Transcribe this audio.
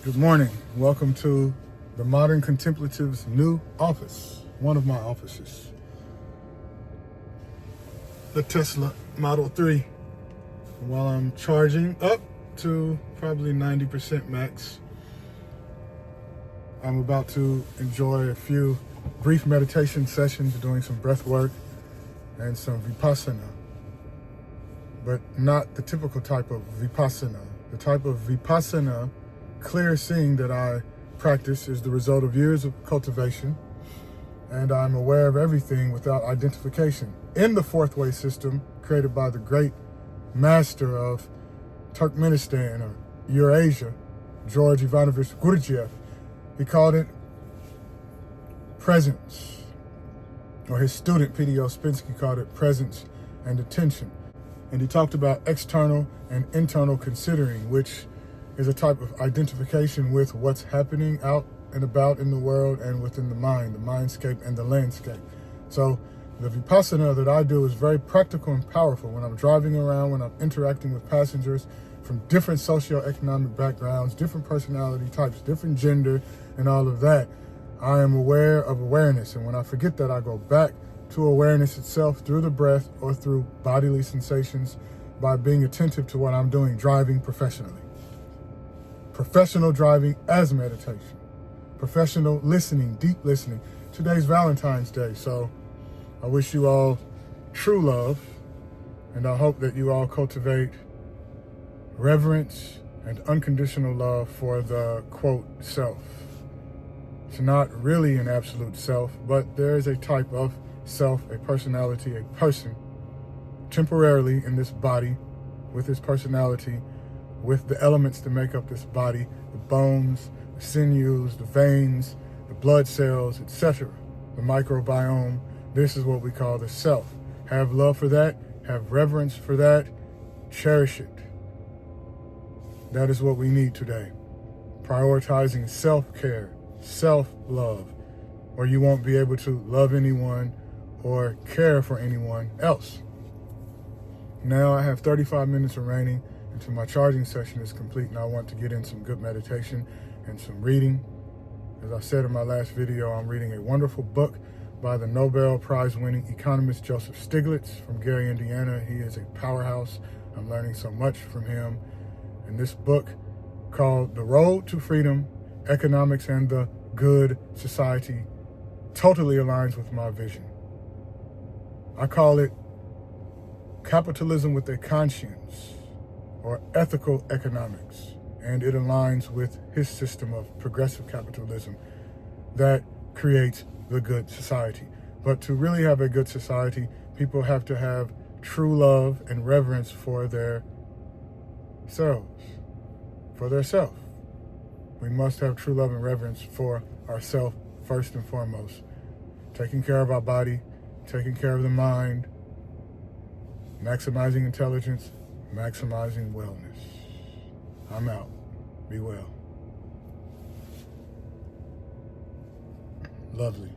Good morning. Welcome to the Modern Contemplative's new office, one of my offices. The Tesla Model 3. While I'm charging up to probably 90% max, I'm about to enjoy a few brief meditation sessions, doing some breath work and some Vipassana. But not the typical type of Vipassana. The type of Vipassana, clear seeing, that I practice is the result of years of cultivation, and I'm aware of everything without identification. In the fourth way system created by the great master of Turkmenistan or Eurasia, George Ivanovich Gurdjieff, he called it presence, or his student P.D. Ouspensky called it presence and attention. And he talked about external and internal considering, which is a type of identification with what's happening out and about in the world and within the mind, the mindscape and the landscape. So the Vipassana that I do is very practical and powerful. When I'm driving around, when I'm interacting with passengers from different socioeconomic backgrounds, different personality types, different gender, and all of that, I am aware of awareness. And when I forget that, I go back to awareness itself through the breath or through bodily sensations by being attentive to what I'm doing, driving professionally. Professional driving as meditation. Professional listening, deep listening. Today's Valentine's Day, so I wish you all true love, and I hope that you all cultivate reverence and unconditional love for the, quote, self. It's not really an absolute self, but there is a type of self, a personality, a person, temporarily in this body, with his personality, with the elements that make up this body, the bones, the sinews, the veins, the blood cells, etc., the microbiome. This is what we call the self. Have love for that, have reverence for that, cherish it. That is what we need today. Prioritizing self-care, self-love, or you won't be able to love anyone or care for anyone else. Now I have 35 minutes remaining until my charging session is complete, and I want to get in some good meditation and some reading. As I said in my last video, I'm reading a wonderful book by the Nobel Prize-winning economist Joseph Stiglitz from Gary, Indiana. He is a powerhouse. I'm learning so much from him. And this book, called The Road to Freedom, Economics and the Good Society, totally aligns with my vision. I call it Capitalism with a Conscience, or ethical economics, and it aligns with his system of progressive capitalism that creates the good society. But to really have a good society, people have to have true love and reverence for their selves, for their self. We must have true love and reverence for ourselves first and foremost. Taking care of our body, taking care of the mind, maximizing intelligence, maximizing wellness. I'm out. Be well. Lovely.